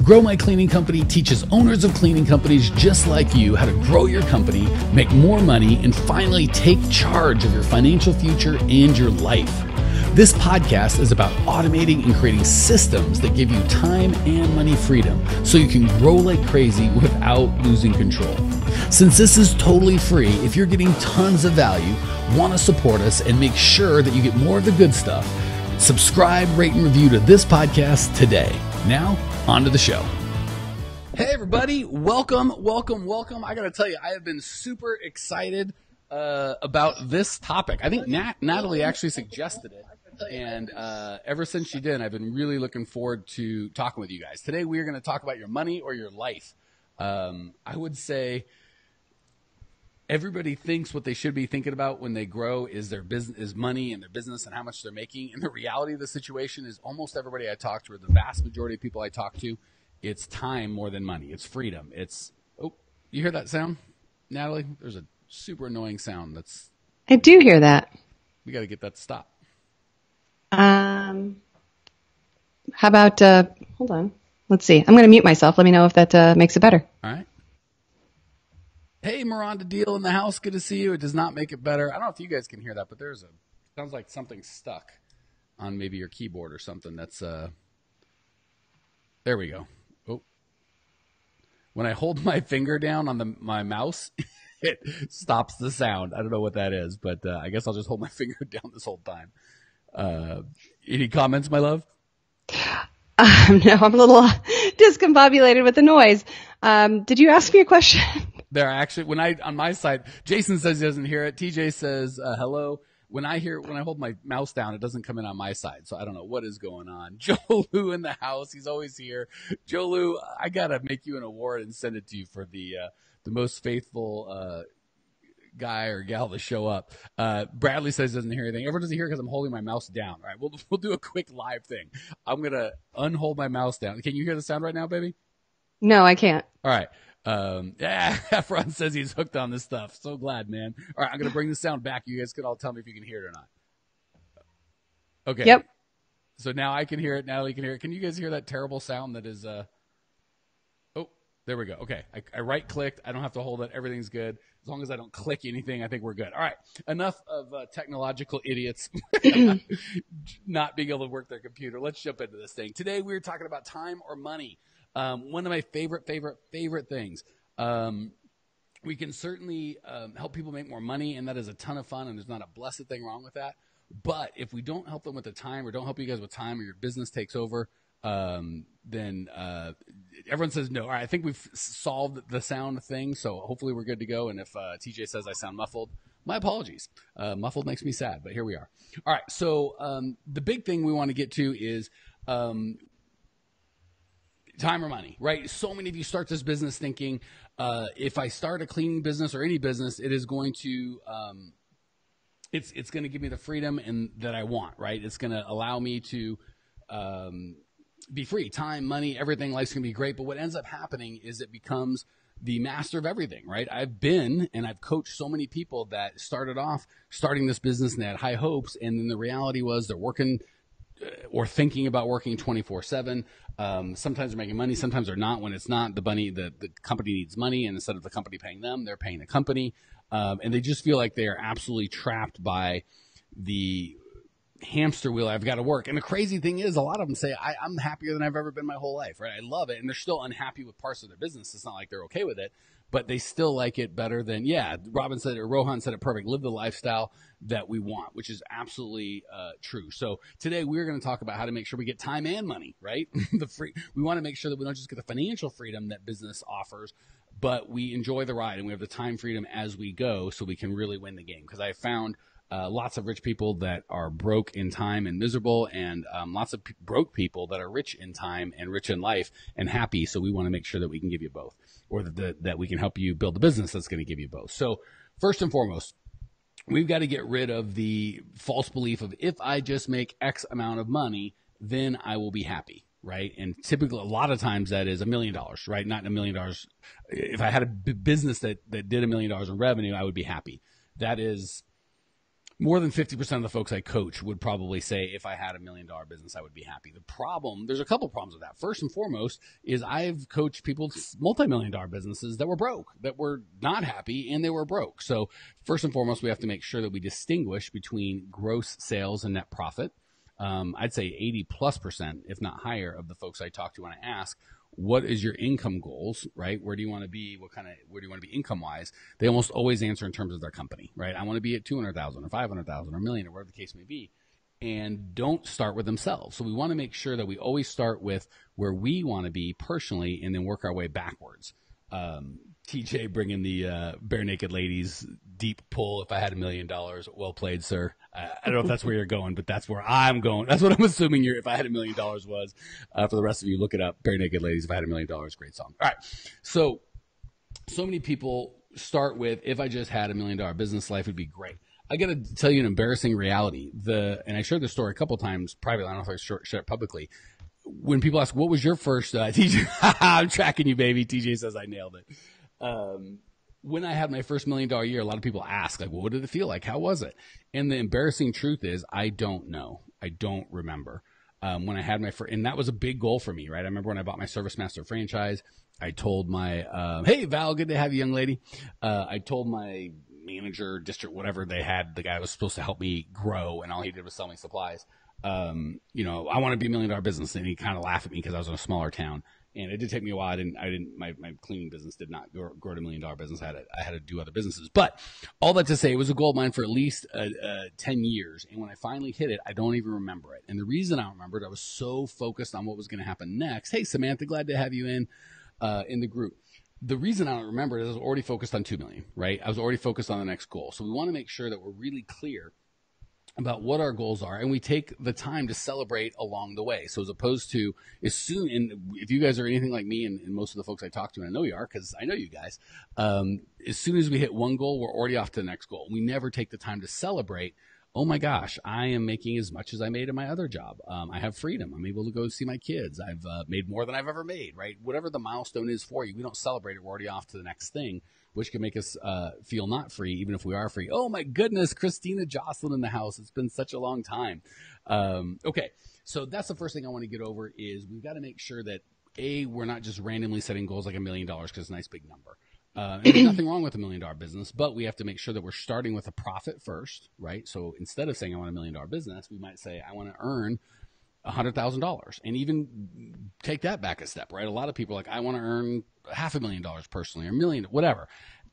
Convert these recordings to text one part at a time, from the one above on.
Grow My Cleaning Company teaches owners of cleaning companies just like you how to grow your company, make more money, and finally take charge of your financial future and your life. This podcast is about automating and creating systems that give you time and money freedom so you can grow like crazy without losing control. Since this is totally free, if you're getting tons of value, want to support us and make sure that you get more of the good stuff, subscribe, rate, and review to this podcast today. Now, on to the show. Hey everybody, welcome. I gotta tell you, I have been super excited about this topic. I think Natalie actually suggested it, and ever since she did, I've been really looking forward to talking with you guys. Today we are going to talk about your money or your life. I would say everybody thinks what they should be thinking about when they grow is their business, is money and their business and how much they're making. And the reality of the situation is almost everybody I talk to, or the vast majority of people I talk to, it's time more than money. It's freedom. It's, oh, you hear that sound, Natalie? There's a super annoying sound. I do hear that. We got to get that to stop. How about, hold on. Let's see. I'm going to mute myself. Let me know if that makes it better. All right. Hey, Miranda Deal in the house. Good to see you. It does not make it better. I don't know if you guys can hear that, but sounds like something stuck on maybe your keyboard or something. That's, there we go. Oh, when I hold my finger down on my mouse, it stops the sound. I don't know what that is, but I guess I'll just hold my finger down this whole time. Any comments, my love? No, I'm a little discombobulated with the noise. Did you ask me a question? There actually, on my side, Jason says he doesn't hear it. TJ says hello. When I hold my mouse down, it doesn't come in on my side. So I don't know what is going on. Joe Lou in the house. He's always here. Joe Lou, I got to make you an award and send it to you for the most faithful, guy or gal to show up. Bradley says he doesn't hear anything. Everyone doesn't hear because I'm holding my mouse down. All right. We'll do a quick live thing. I'm going to unhold my mouse down. Can you hear the sound right now, baby? No, I can't. All right. Efron says he's hooked on this stuff. So glad, man. All right, I'm going to bring the sound back. You guys can all tell me if you can hear it or not. Okay. Yep. So now I can hear it. Natalie can hear it. Can you guys hear that terrible sound that is, oh, there we go. Okay. I right-clicked. I don't have to hold it. Everything's good. As long as I don't click anything, I think we're good. All right. Enough of technological idiots not being able to work their computer. Let's jump into this thing. Today we're talking about time or money. One of my favorite things. We can certainly help people make more money, and that is a ton of fun, and there's not a blessed thing wrong with that. But if we don't help them with the time, or don't help you guys with time, or your business takes over, then everyone says no. All right, I think we've solved the sound thing, so hopefully we're good to go. And if TJ says I sound muffled, my apologies. Muffled makes me sad, but here we are. All right, so the big thing we want to get to is time or money, right? So many of you start this business thinking, if I start a cleaning business or any business, it is going to, it's going to give me the freedom that I want, right? It's going to allow me to be free. Time, money, everything. Life's going to be great. But what ends up happening is it becomes the master of everything, right? I've coached so many people that started off starting this business and they had high hopes. And then the reality was they're working or thinking about working 24/7. Sometimes they're making money, sometimes they're not. When it's not, the company needs money, and instead of the company paying them, they're paying the company. And they just feel like they are absolutely trapped by the hamster wheel. I've got to work. And the crazy thing is, a lot of them say, I'm happier than I've ever been my whole life, right? I love it. And they're still unhappy with parts of their business. It's not like they're okay with it, but they still like it better than, Rohan said it perfect. Live the lifestyle that we want, which is absolutely true. So today we're going to talk about how to make sure we get time and money, right? We want to make sure that we don't just get the financial freedom that business offers, but we enjoy the ride and we have the time freedom as we go so we can really win the game. Because I found lots of rich people that are broke in time and miserable, and lots of broke people that are rich in time and rich in life and happy. So we want to make sure that we can give you both, or that we can help you build a business that's going to give you both. So first and foremost, we've got to get rid of the false belief of, if I just make X amount of money, then I will be happy, right? And typically, a lot of times that is $1 million, right? Not $1 million. If I had a business that did $1 million in revenue, I would be happy. That is More than 50% of the folks I coach would probably say if I had $1 million business, I would be happy. The problem, there's a couple problems with that. First and foremost is I've coached people multi-million-dollar businesses that were broke, that were not happy, and they were broke. So first and foremost, we have to make sure that we distinguish between gross sales and net profit. I'd say 80+%, if not higher, of the folks I talk to when I ask, what is your income goals, right? Where do you want to be? Where do you want to be income wise? They almost always answer in terms of their company, right? I want to be at 200,000 or 500,000 or $1 million or whatever the case may be. And don't start with themselves. So we want to make sure that we always start with where we want to be personally and then work our way backwards. TJ bringing the Bare Naked Ladies deep pull. If I had $1 million, well played, sir. I don't know if that's where you're going, but that's where I'm going. That's what I'm assuming if I had $1 million was. For the rest of you, look it up. Bare Naked Ladies. If I had $1 million, great song. All right. So many people start with, if I just had $1 million business, life would be great. I got to tell you an embarrassing reality. And I shared this story a couple times privately. I don't know if I shared it publicly. When people ask, what was your first, TJ, I'm tracking you, baby. TJ says I nailed it. When I had my first $1 million year, a lot of people ask, like, well, what did it feel like? How was it? And the embarrassing truth is, I don't know. I don't remember. When I had my first, and that was a big goal for me, right? I remember when I bought my ServiceMaster franchise, I told my, hey, Val, good to have you, young lady. I told my manager, district, whatever they had, the guy was supposed to help me grow, and all he did was sell me supplies. I want to be $1 million business. And he kind of laughed at me because I was in a smaller town. And it did take me a while. My cleaning business did not grow to $1 million business. I had to do other businesses. But all that to say, it was a goal of mine for at least 10 years. And when I finally hit it, I don't even remember it. And the reason I don't remember it, I was so focused on what was going to happen next. Hey, Samantha, glad to have you in the group. The reason I don't remember it is I was already focused on $2 million, right? I was already focused on the next goal. So we want to make sure that we're really clear about what our goals are, and we take the time to celebrate along the way. So as opposed to and if you guys are anything like me and most of the folks I talk to, and I know you are because I know you guys, as soon as we hit one goal, we're already off to the next goal. We never take the time to celebrate. Oh my gosh, I am making as much as I made in my other job. I have freedom. I'm able to go see my kids. I've made more than I've ever made, right? Whatever the milestone is for you, we don't celebrate it. We're already off to the next thing, which can make us feel not free, even if we are free. Oh my goodness, Christina Jocelyn in the house. It's been such a long time. Okay, so that's the first thing I want to get over is we've got to make sure that, we're not just randomly setting goals like $1 million because it's a nice big number. And there's nothing wrong with $1 million business, but we have to make sure that we're starting with a profit first, right? So instead of saying I want $1 million business, we might say I want to earn $100,000 and even take that back a step, right? A lot of people are like, I want to earn $500,000 personally or $1 million, whatever.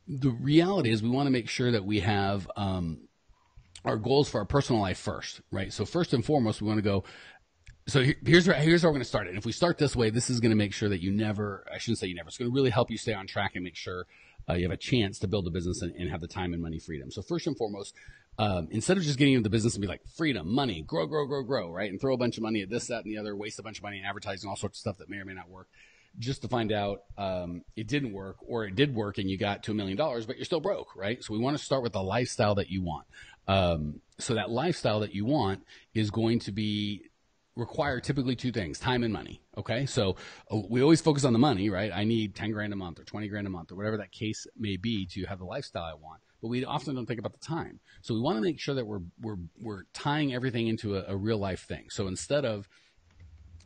The reality is we want to make sure that we have our goals for our personal life first, right? So first and foremost, we want to go. So here's how we're going to start it. And if we start this way, this is going to make sure that I shouldn't say you never, it's going to really help you stay on track and make sure you have a chance to build a business and have the time and money freedom. So first and foremost, instead of just getting into the business and be like freedom, money, grow, right? And throw a bunch of money at this, that, and the other, waste a bunch of money in advertising, all sorts of stuff that may or may not work, just to find out it didn't work, or it did work and you got to $1 million, but you're still broke, right? So we want to start with the lifestyle that you want. So that lifestyle that you want is going to require typically two things, time and money. Okay. So we always focus on the money, right? I need 10 grand a month or 20 grand a month or whatever that case may be to have the lifestyle I want. But we often don't think about the time. So we want to make sure that we're tying everything into a real life thing. So instead of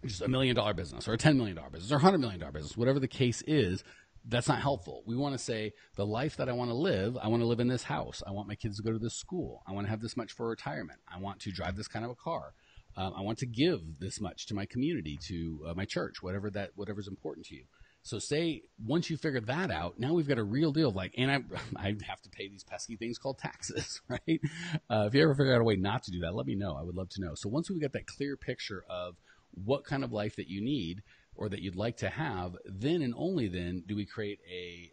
just $1 million business or a $10 million business or $100 million business, whatever the case is, that's not helpful. We want to say the life that I want to live in this house. I want my kids to go to this school. I want to have this much for retirement. I want to drive this kind of a car. I want to give this much to my community, to my church, whatever's important to you. So say once you figure that out, now we've got a real deal of and I have to pay these pesky things called taxes, right? If you ever figure out a way not to do that, let me know. I would love to know. So once we've got that clear picture of what kind of life that you need or that you'd like to have, then and only then do we create a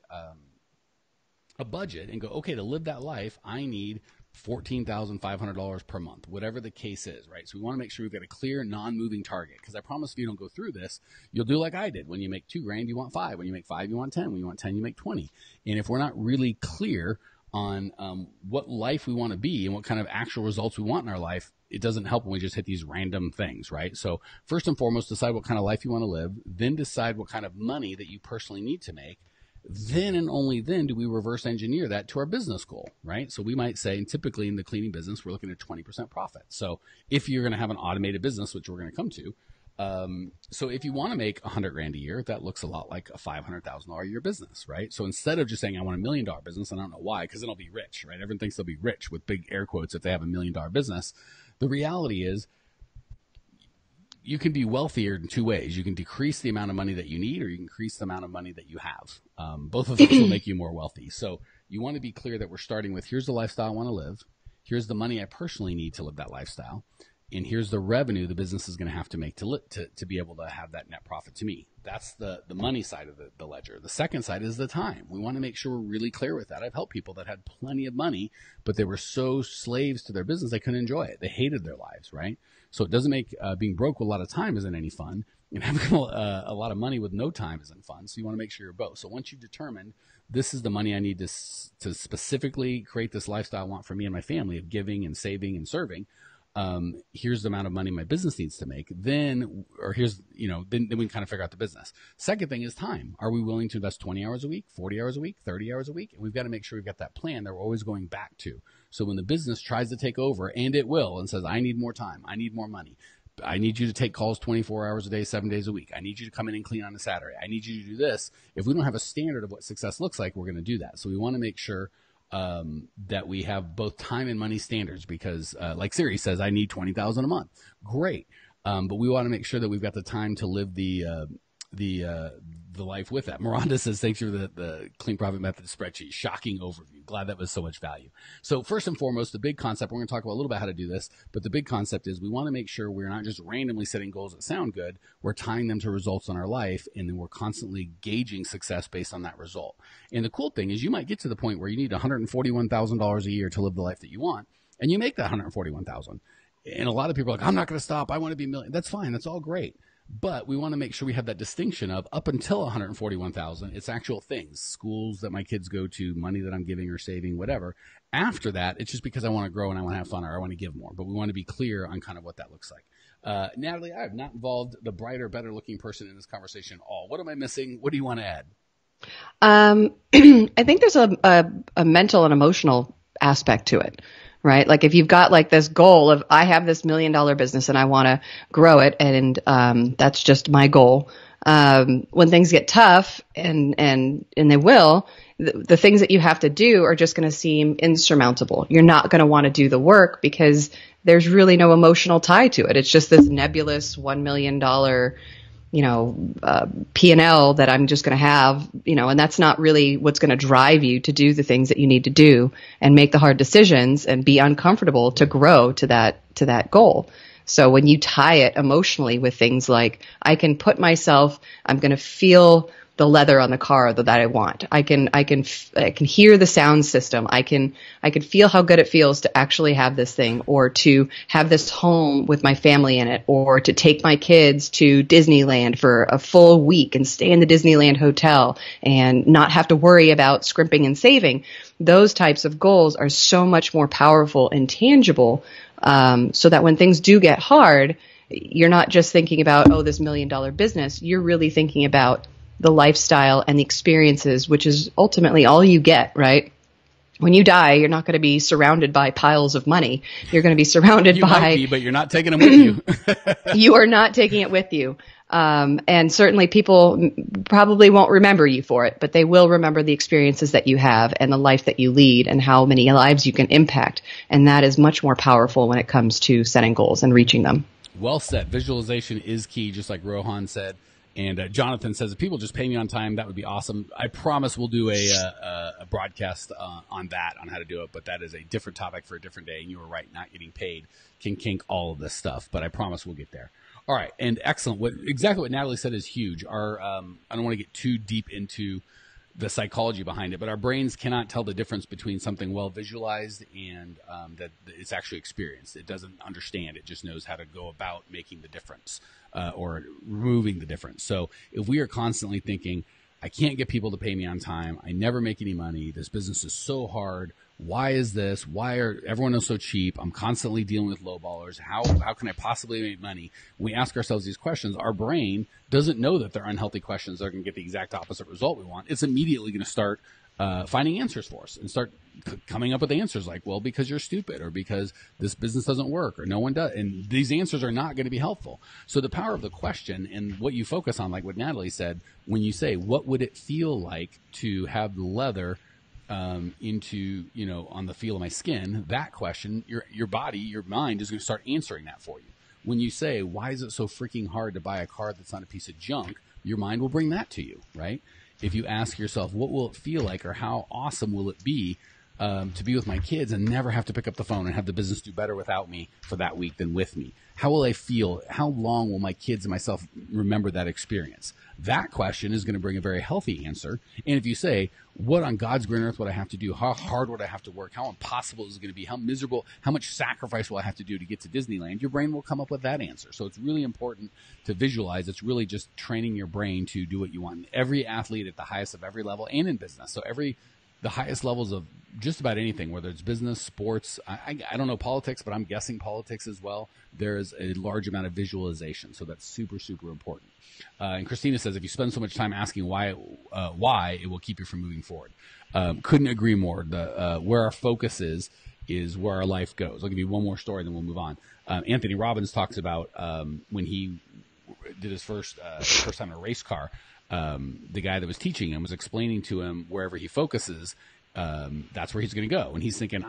budget and go, okay, to live that life, I need $14,500 per month, whatever the case is, right? So we want to make sure we've got a clear, non-moving target, because I promise if you don't go through this, you'll do like I did. When you make $2 grand, you want 5. When you make 5, you want 10. When you want 10, you make 20. And if we're not really clear on what life we want to be and what kind of actual results we want in our life, it doesn't help when we just hit these random things, right? So first and foremost, decide what kind of life you want to live, then decide what kind of money that you personally need to make. then and only then do we reverse engineer that to our business goal, right? So we might say, and typically in the cleaning business, we're looking at 20% profit. So if you're going to have an automated business, which we're going to come to, so if you want to make $100,000 a year, that looks a lot like a $500,000 a year business, right? So instead of just saying I want $1 million business, and I don't know why, because then I'll be rich, right? Everyone thinks they'll be rich with big air quotes if they have $1 million business. The reality is, you can be wealthier in two ways. You can decrease the amount of money that you need, or you can increase the amount of money that you have. Both of those will make you more wealthy. So you want to be clear that we're starting with, here's the lifestyle I want to live. Here's the money I personally need to live that lifestyle. And here's the revenue the business is going to have to make to be able to have that net profit to me. That's the money side of the ledger. The second side is the time. We want to make sure we're really clear with that. I've helped people that had plenty of money, but they were so slaves to their business, they couldn't enjoy it. They hated their lives, right? So it doesn't make being broke with a lot of time isn't any fun. And having a lot of money with no time isn't fun. So you want to make sure you're both. So once you've determined this is the money I need to specifically create this lifestyle I want for me and my family of giving and saving and serving, here's the amount of money my business needs to make, then we can kind of figure out the business. Second thing is time. Are we willing to invest 20 hours a week, 40 hours a week, 30 hours a week? And we've got to make sure we've got that plan that we're always going back to. So when the business tries to take over, and it will, and says, I need more time, I need more money, I need you to take calls 24 hours a day, 7 days a week, I need you to come in and clean on a Saturday, I need you to do this. If we don't have a standard of what success looks like, we're going to do that. So we want to make sure that we have both time and money standards, because like Siri says, I need $20,000 a month. Great. But we want to make sure that we've got the time to live the life with that. Miranda says, thanks for the Clean Profit Method spreadsheet. Shocking overview. Glad that was so much value. So first and foremost, the big concept, we're going to talk about a little bit how to do this, but the big concept is we want to make sure we're not just randomly setting goals that sound good. We're tying them to results in our life, and then we're constantly gauging success based on that result. And the cool thing is you might get to the point where you need $141,000 a year to live the life that you want, and you make that $141,000. And a lot of people are like, I'm not going to stop. I want to be a million. That's fine. That's all great. But we want to make sure we have that distinction of up until 141,000, it's actual things, schools that my kids go to, money that I'm giving or saving, whatever. After that, it's just because I want to grow and I want to have fun or I want to give more. But we want to be clear on kind of what that looks like. Natalie, I have not involved the brighter, better looking person in this conversation at all. What am I missing? What do you want to add? I think there's a mental and emotional aspect to it. Right? Like if you've got like this goal of, I have this $1 million business and I want to grow it. And, that's just my goal. When things get tough and they will, the things that you have to do are just going to seem insurmountable. You're not going to want to do the work because there's really no emotional tie to it. It's just this nebulous $1 million, P&L that I'm just going to have, and that's not really what's going to drive you to do the things that you need to do and make the hard decisions and be uncomfortable to grow to that goal. So when you tie it emotionally with things like, I'm going to feel the leather on the car that I want. I can hear the sound system. I can feel how good it feels to actually have this thing, or to have this home with my family in it, or to take my kids to Disneyland for a full week and stay in the Disneyland hotel and not have to worry about scrimping and saving. Those types of goals are so much more powerful and tangible, so that when things do get hard, you're not just thinking about, this $1 million business. You're really thinking about the lifestyle and the experiences, which is ultimately all you get, right? When you die, you're not going to be surrounded by piles of money. You're going to be surrounded you by... might be, but you're not taking them with you. You are not taking it with you. And certainly people probably won't remember you for it, but they will remember the experiences that you have and the life that you lead and how many lives you can impact. And that is much more powerful when it comes to setting goals and reaching them. Well said. Visualization is key, just like Rohan said. And Jonathan says, if people just pay me on time, that would be awesome. I promise we'll do a broadcast on that, on how to do it. But that is a different topic for a different day. And you were right, not getting paid can kink all of this stuff. But I promise we'll get there. All right. And excellent. Exactly what Natalie said is huge. I don't want to get too deep into the psychology behind it, but our brains cannot tell the difference between something well visualized and that it's actually experienced. It doesn't understand. It just knows how to go about making the difference or removing the difference. So if we are constantly thinking, I can't get people to pay me on time. I never make any money. This business is so hard. Why is this? Why are everyone is so cheap? I'm constantly dealing with lowballers. How can I possibly make money? When we ask ourselves these questions, our brain doesn't know that they're unhealthy questions that are going to get the exact opposite result we want. It's immediately going to start finding answers for us and start coming up with answers like, well, because you're stupid, or because this business doesn't work, or no one does. And these answers are not going to be helpful. So the power of the question and what you focus on, like what Natalie said, when you say, what would it feel like to have the leather into, on the feel of my skin, that question, your body, your mind is going to start answering that for you. When you say, why is it so freaking hard to buy a car that's not a piece of junk? Your mind will bring that to you, right? If you ask yourself, what will it feel like, or how awesome will it be to be with my kids and never have to pick up the phone and have the business do better without me for that week than with me? How will I feel? How long will my kids and myself remember that experience? That question is going to bring a very healthy answer. And if you say, what on God's green earth would I have to do? How hard would I have to work? How impossible is it going to be? How miserable? How much sacrifice will I have to do to get to Disneyland? Your brain will come up with that answer. So it's really important to visualize. It's really just training your brain to do what you want. And every athlete at the highest of every level, and in business. So the highest levels of just about anything, whether it's business, sports, I don't know politics, but I'm guessing politics as well. There is a large amount of visualization. So that's super, super important. And Christina says, if you spend so much time asking why, it will keep you from moving forward. Couldn't agree more. Where our focus is where our life goes. I'll give you one more story, then we'll move on. Anthony Robbins talks about when he did his first time in a race car. The guy that was teaching him was explaining to him wherever he focuses, that's where he's going to go. And he's thinking,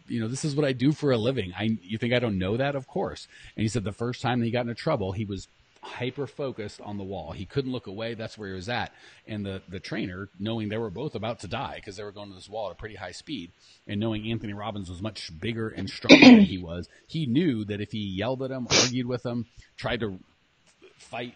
this is what I do for a living. You think I don't know that? Of course. And he said the first time that he got into trouble, he was hyper focused on the wall. He couldn't look away. That's where he was at. And the trainer, knowing they were both about to die because they were going to this wall at a pretty high speed, and knowing Anthony Robbins was much bigger and stronger than he was, he knew that if he yelled at him, argued with him, tried to fight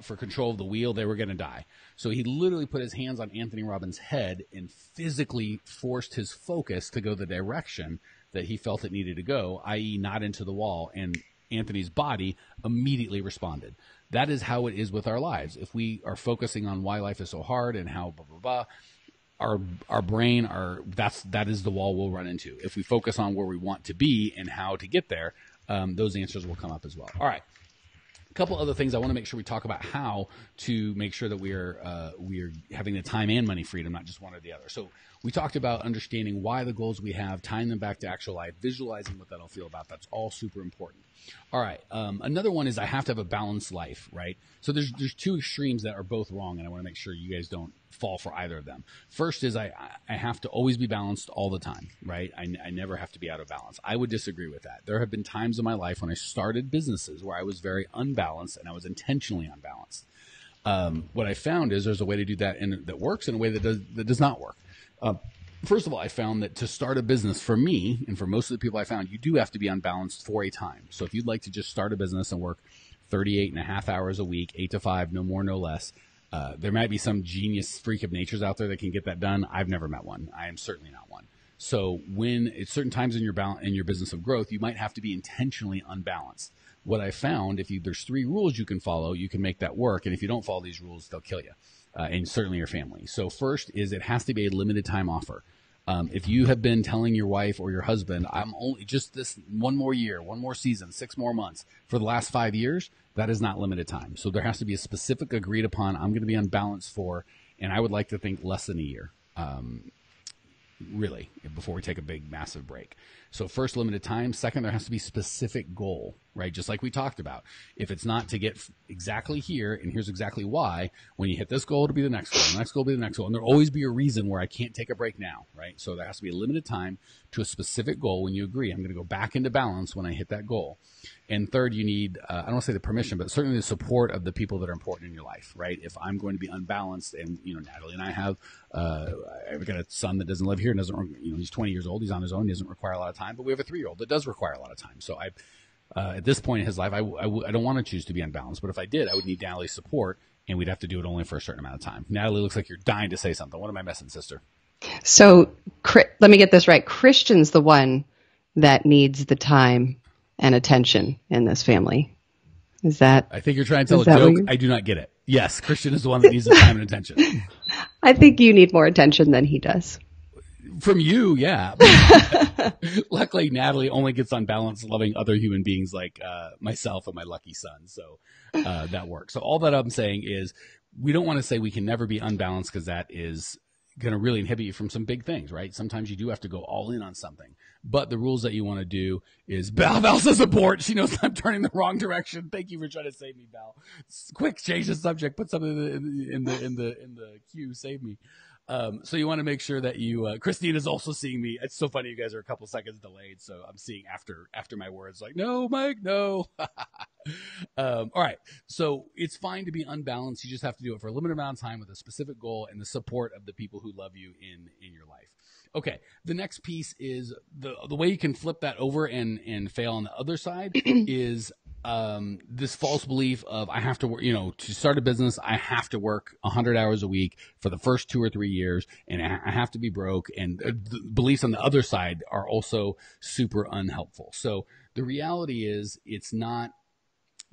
for control of the wheel, they were going to die. So he literally put his hands on Anthony Robbins' head and physically forced his focus to go the direction that he felt it needed to go, i.e. not into the wall. And Anthony's body immediately responded. That is how it is with our lives. If we are focusing on why life is so hard and how blah, blah, blah, our brain, that is the wall we'll run into. If we focus on where we want to be and how to get there, those answers will come up as well. All right. Couple other things I want to make sure we talk about, how to make sure that we are having the time and money freedom, not just one or the other. So we talked about understanding why the goals we have, tying them back to actual life, visualizing what that'll feel about. That's all super important. All right. Another one is I have to have a balanced life, right? So there's two extremes that are both wrong, and I want to make sure you guys don't fall for either of them. First is I have to always be balanced all the time, right? I never have to be out of balance. I would disagree with that. There have been times in my life when I started businesses where I was very unbalanced, and I was intentionally unbalanced. What I found is there's a way to do that that works, and a way that does not work. First of all, I found that to start a business, for me and for most of the people I found, you do have to be unbalanced for a time. So if you'd like to just start a business and work 38 and a half hours a week, 8 to 5, no more, no less, there might be some genius freak of natures out there that can get that done. I've never met one. I am certainly not one. So when at certain times in your business of growth, you might have to be intentionally unbalanced. What I found, there's 3 rules you can follow, you can make that work. And if you don't follow these rules, they'll kill you. And certainly your family. So first is it has to be a limited time offer. If you have been telling your wife or your husband, I'm only just this one more year, one more season, 6 more months for the last 5 years, that is not limited time. So there has to be a specific agreed upon, I'm going to be unbalanced for, and I would like to think less than a year. Really, before we take a big, massive break. So first, limited time. Second, there has to be specific goal, right? Just like we talked about. If it's not to get exactly here, and here's exactly why, when you hit this goal, it'll be the next goal. The next goal will be the next goal. And there'll always be a reason where I can't take a break now, right? So there has to be a limited time to a specific goal when you agree. I'm going to go back into balance when I hit that goal. And third, you need, I don't want to say the permission, but certainly the support of the people that are important in your life, right? If I'm going to be unbalanced, and, Natalie and I have, I've got a son that doesn't live here and doesn't, he's 20 years old. He's on his own. He doesn't require a lot of time, but we have a 3-year-old that does require a lot of time. So at this point in his life, I don't want to choose to be unbalanced, but if I did, I would need Natalie's support, and we'd have to do it only for a certain amount of time. Natalie, looks like you're dying to say something. What am I missing, sister? So let me get this right. Christian's the one that needs the time and attention in this family. Is that? I think you're trying to tell a joke. I do not get it. Yes, Christian is the one that needs the time and attention. I think you need more attention than he does. From you, yeah. Luckily, Natalie only gets unbalanced loving other human beings like myself and my lucky son. So that works. So all that I'm saying is we don't want to say we can never be unbalanced, because that is going to really inhibit you from some big things, right? Sometimes you do have to go all in on something. But the rules that you want to do is Val says abort. She knows I'm turning the wrong direction. Thank you for trying to save me, Val. Quick, change the subject. Put something in the queue. Save me. So you want to make sure that you, Christine is also seeing me. It's so funny. You guys are a couple seconds delayed. So I'm seeing after my words, like, no, Mike, no. All right. So it's fine to be unbalanced. You just have to do it for a limited amount of time with a specific goal and the support of the people who love you in your life. Okay. The next piece is the way you can flip that over and fail on the other side is, this false belief of I have to work, to start a business, I have to work 100 hours a week for the first 2 or 3 years, and I have to be broke. And the beliefs on the other side are also super unhelpful. So the reality is, it's not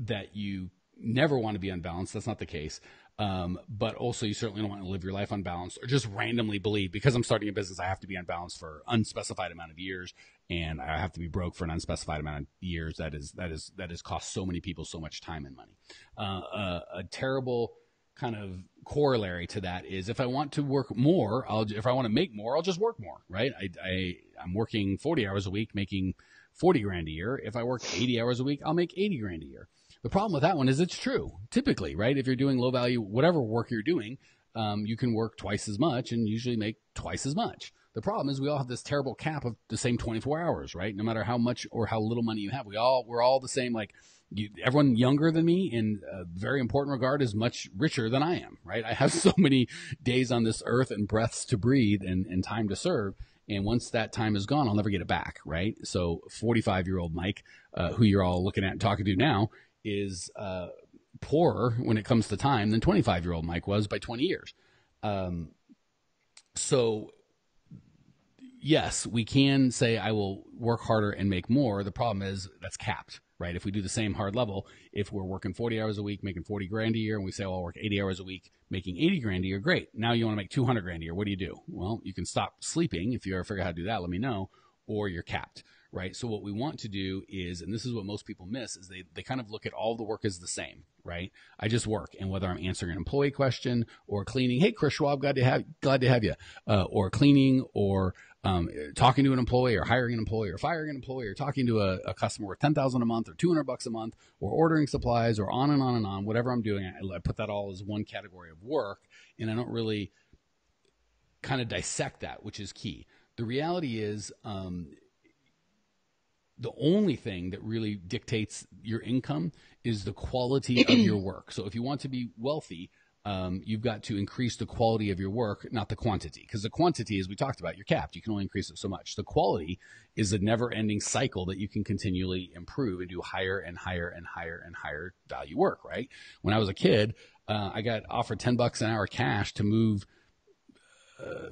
that you never want to be unbalanced. That's not the case. But also you certainly don't want to live your life unbalanced or just randomly believe because I'm starting a business, I have to be unbalanced for unspecified amount of years and I have to be broke for an unspecified amount of years. That has cost so many people so much time and money. A terrible kind of corollary to that is if I want to work more, if I want to make more, I'll just work more, right? I'm working 40 hours a week, making 40 grand a year. If I work 80 hours a week, I'll make 80 grand a year. The problem with that one is it's true. Typically, right? If you're doing low value, whatever work you're doing, you can work twice as much and usually make twice as much. The problem is we all have this terrible cap of the same 24 hours, right? No matter how much or how little money you have, we're all the same. Like everyone younger than me in a very important regard is much richer than I am, right? I have so many days on this earth and breaths to breathe and time to serve. And once that time is gone, I'll never get it back, right? So 45-year-old Mike, who you're all looking at and talking to now, is poorer when it comes to time than 25-year-old Mike was by 20 years. So yes, we can say I will work harder and make more. The problem is that's capped, right? If we do the same hard level, if we're working 40 hours a week, making 40 grand a year, and we say, well, I'll work 80 hours a week, making 80 grand a year, great. Now you want to make 200 grand a year. What do? Well, you can stop sleeping. If you ever figure out how to do that, let me know, or you're capped. Right. So what we want to do is, and this is what most people miss, is they kind of look at all the work as the same, right? I just work. And whether I'm answering an employee question or cleaning, hey, Chris Schwab, glad to have you, or cleaning or talking to an employee or hiring an employee or firing an employee or talking to a customer with $10,000 a month or $200 a month or ordering supplies or on and on and on, whatever I'm doing, I put that all as one category of work. And I don't really kind of dissect that, which is key. The reality is, the only thing that really dictates your income is the quality of your work. So if you want to be wealthy, you've got to increase the quality of your work, not the quantity. Because the quantity, as we talked about, you're capped. You can only increase it so much. The quality is a never-ending cycle that you can continually improve and do higher and higher and higher and higher value work, right? When I was a kid, I got offered $10 an hour cash to move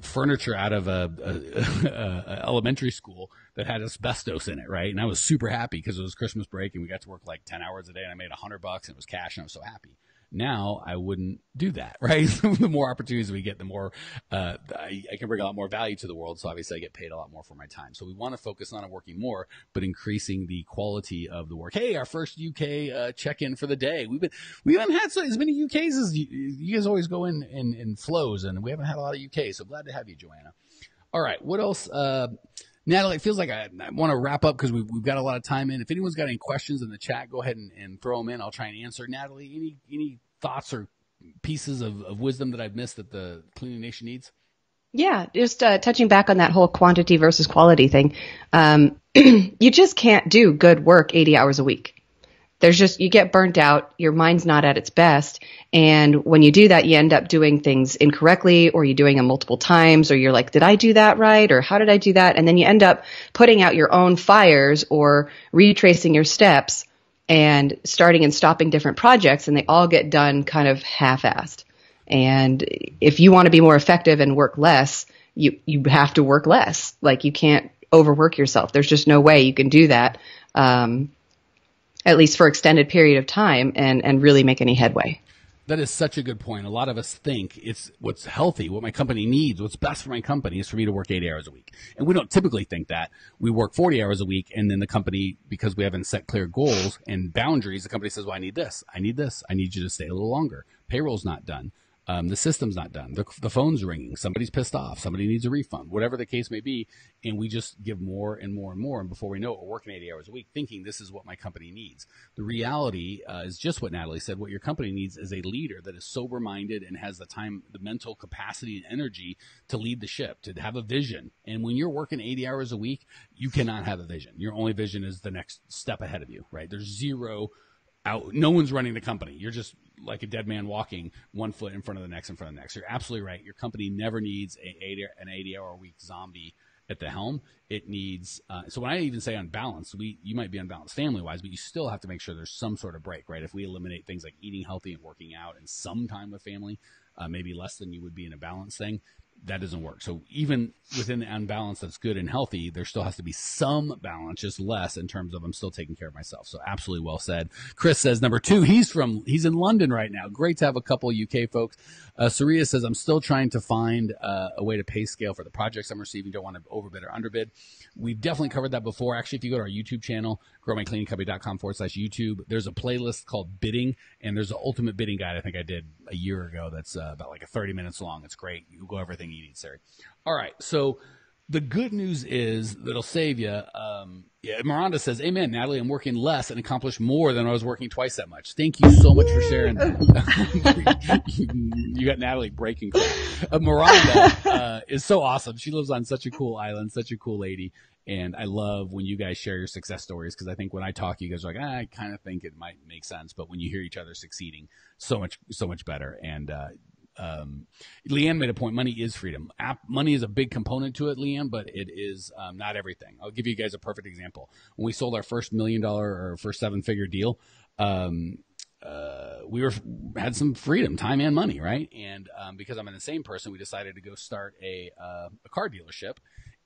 furniture out of a elementary school that had asbestos in it, right? And I was super happy because it was Christmas break and we got to work like 10 hours a day and I made $100 and it was cash and I was so happy. Now I wouldn't do that, right? The more opportunities we get, the more I can bring a lot more value to the world. So obviously I get paid a lot more for my time. So we want to focus not on working more, but increasing the quality of the work. Hey, our first UK check-in for the day. We haven't had as many UKs as you guys always go in flows, and we haven't had a lot of UK. So glad to have you, Joanna. All right, what else? Natalie, it feels like I want to wrap up because we've got a lot of time in. If anyone's got any questions in the chat, go ahead and throw them in. I'll try and answer. Natalie, any thoughts or pieces of wisdom that I've missed that the Cleaning Nation needs? Yeah, just touching back on that whole quantity versus quality thing. You just can't do good work 80 hours a week. You get burnt out, your mind's not at its best. And when you do that, you end up doing things incorrectly, or you're doing them multiple times, or you're like, did I do that right? Or how did I do that? And then you end up putting out your own fires or retracing your steps and starting and stopping different projects, and they all get done kind of half-assed. And if you want to be more effective and work less, you have to work less. Like, you can't overwork yourself. There's just no way you can do that. At least for extended period of time and really make any headway. That is such a good point. A lot of us think it's what's healthy, what my company needs, what's best for my company is for me to work 80 hours a week. And we don't typically think that. We work 40 hours a week, and then the company, because we haven't set clear goals and boundaries, the company says, well, I need this. I need this. I need you to stay a little longer. Payroll's not done. The system's not done. The phone's ringing. Somebody's pissed off. Somebody needs a refund, whatever the case may be. And we just give more and more and more. And before we know it, we're working 80 hours a week thinking this is what my company needs. The reality is just what Natalie said. What your company needs is a leader that is sober-minded and has the time, the mental capacity and energy to lead the ship, to have a vision. And when you're working 80 hours a week, you cannot have a vision. Your only vision is the next step ahead of you, right? There's zero out. No one's running the company. You're just like a dead man walking, one foot in front of the next, in front of the next. You're absolutely right. Your company never needs an 80-hour-a-week zombie at the helm. It needs, so when I even say unbalanced, you might be unbalanced family-wise, but you still have to make sure there's some sort of break, right? If we eliminate things like eating healthy and working out and some time with family, maybe less than you would be in a balanced thing, that doesn't work. So even within the unbalance that's good and healthy, there still has to be some balance, just less in terms of I'm still taking care of myself. So absolutely well said. Chris says number 2, he's in London right now. Great to have a couple UK folks. Saria says, I'm still trying to find a way to pay scale for the projects I'm receiving. Don't want to overbid or underbid. We've definitely covered that before. Actually, if you go to our YouTube channel, growmycleaningcompany.com/YouTube, there's a playlist called bidding, and there's an ultimate bidding guide I think I did a year ago that's about like 30 minutes long. It's great. You go everything you need, Sari. All right. So the good news is that'll save you. Miranda says, amen, Natalie, I'm working less and accomplish more than I was working twice that much. Thank you so much for sharing that. You got Natalie breaking crap. Miranda is so awesome. She lives on such a cool island, such a cool lady. And I love when you guys share your success stories, because I think when I talk, you guys are like, I kind of think it might make sense. But when you hear each other succeeding, so much better. And Leanne made a point. Money is freedom. Money is a big component to it, Leanne, but it is not everything. I'll give you guys a perfect example. When we sold our first $1 million or first 7-figure deal, we had some freedom, time and money, right? And because I'm an insane person, we decided to go start a car dealership.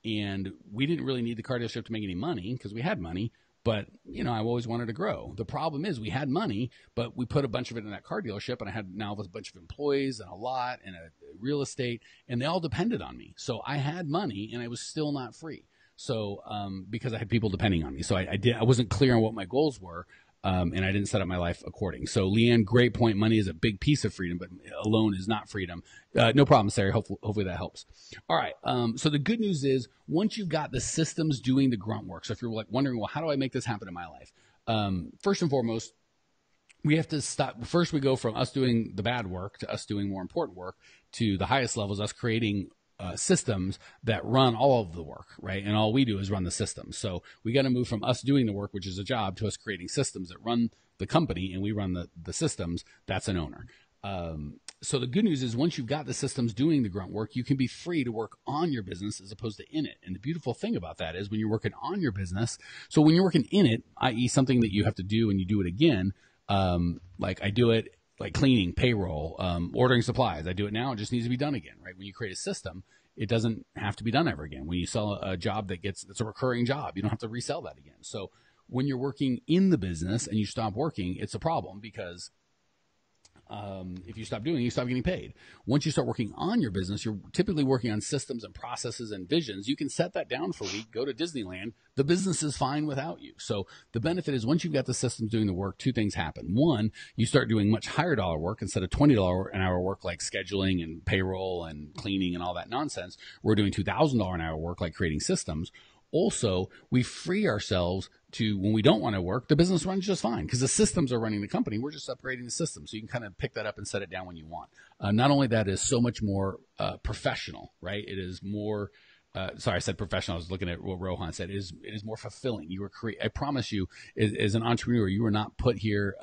And we didn't really need the car dealership to make any money because we had money. But, I always wanted to grow. The problem is we had money, but we put a bunch of it in that car dealership, and I had now a bunch of employees and a lot and a real estate, and they all depended on me. So I had money, and I was still not free. So because I had people depending on me. So I wasn't clear on what my goals were, and I didn't set up my life according. So Leanne, great point. Money is a big piece of freedom, but alone is not freedom. No problem, Sarah. Hopefully that helps. All right. So the good news is once you've got the systems doing the grunt work. So if you're like wondering, well, how do I make this happen in my life? First and foremost, we have to stop. First, we go from us doing the bad work to us doing more important work to the highest levels, us creating systems that run all of the work, right? And all we do is run the system. So we got to move from us doing the work, which is a job, to us creating systems that run the company, and we run the systems. That's an owner. So the good news is once you've got the systems doing the grunt work, you can be free to work on your business as opposed to in it. And the beautiful thing about that is when you're working on your business, so when you're working in it, i.e. something that you have to do and you do it again, like I do it, like cleaning, payroll, ordering supplies. I do it now. It just needs to be done again, right? When you create a system, it doesn't have to be done ever again. When you sell a job that's a recurring job, you don't have to resell that again. So when you're working in the business and you stop working, it's a problem because if you stop doing it, you stop getting paid. Once you start working on your business, you're typically working on systems and processes and visions. You can set that down for a week, go to Disneyland. The business is fine without you. So the benefit is once you've got the systems doing the work, 2 things happen. One, you start doing much higher dollar work instead of $20 an hour work like scheduling and payroll and cleaning and all that nonsense. We're doing $2,000 an hour work like creating systems. Also, we free ourselves to, when we don't want to work, the business runs just fine because the systems are running the company. We're just upgrading the system. So you can kind of pick that up and set it down when you want. Not only that, is so much more professional, right? It is more, sorry, I said professional. I was looking at what Rohan said. It is more fulfilling. You were I promise you, as an entrepreneur, you were not put here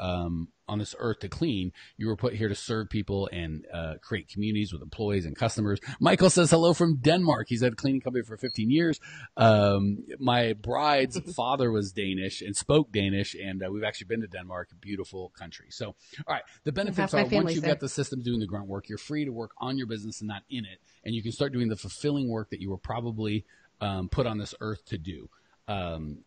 on this earth to clean. You were put here to serve people and create communities with employees and customers. Michael says hello from Denmark. He's had a cleaning company for 15 years. My bride's father was Danish and spoke Danish, and we've actually been to Denmark, a beautiful country. So, all right, the benefits are once you've got the systems doing the grunt work, you're free to work on your business and not in it, and you can start doing the fulfilling work that you were probably put on this earth to do.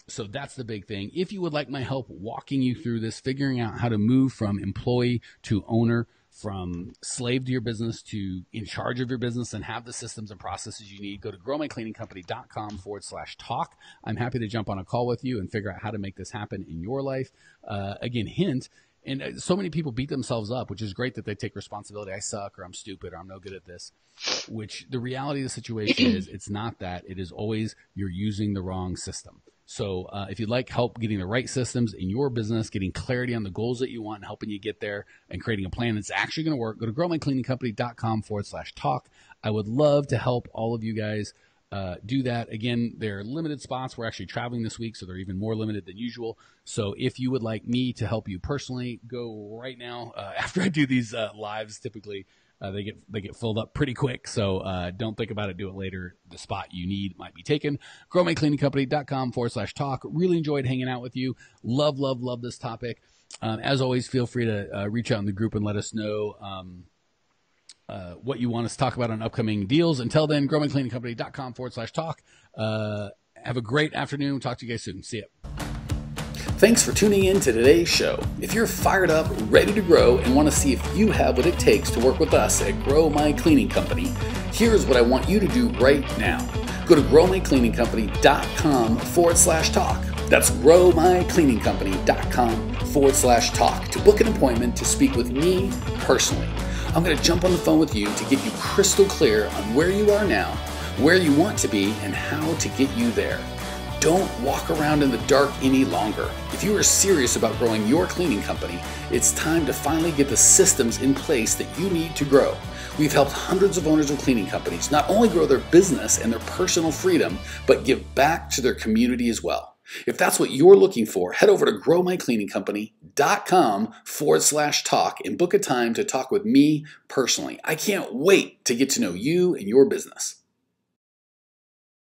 So that's the big thing. If you would like my help walking you through this, figuring out how to move from employee to owner, from slave to your business to in charge of your business and have the systems and processes you need, go to growmycleaningcompany.com/talk. I'm happy to jump on a call with you and figure out how to make this happen in your life. Again, hint, and so many people beat themselves up, which is great that they take responsibility. I suck, or I'm stupid, or I'm no good at this, which the reality of the situation is it's not that. It is always you're using the wrong system. So if you'd like help getting the right systems in your business, getting clarity on the goals that you want, and helping you get there and creating a plan that's actually going to work, go to growmycleaningcompany.com/talk. I would love to help all of you guys do that. Again, there are limited spots. We're actually traveling this week, so they're even more limited than usual. So if you would like me to help you personally, go right now. After I do these lives, typically they get filled up pretty quick. So don't think about it. Do it later. The spot you need might be taken. growmycleaningcompany.com/talk. Really enjoyed hanging out with you. Love this topic. As always, feel free to reach out in the group and let us know what you want us to talk about on upcoming deals. Until then, growmycleaningcompany.com/talk. Have a great afternoon. Talk to you guys soon. See ya. Thanks for tuning in to today's show. If you're fired up, ready to grow, and want to see if you have what it takes to work with us at Grow My Cleaning Company, here's what I want you to do right now. Go to growmycleaningcompany.com/talk. That's growmycleaningcompany.com/talk to book an appointment to speak with me personally. I'm going to jump on the phone with you to get you crystal clear on where you are now, where you want to be, and how to get you there. Don't walk around in the dark any longer. If you are serious about growing your cleaning company, it's time to finally get the systems in place that you need to grow. We've helped hundreds of owners of cleaning companies not only grow their business and their personal freedom, but give back to their community as well. If that's what you're looking for, head over to growmycleaningcompany.com/talk and book a time to talk with me personally. I can't wait to get to know you and your business.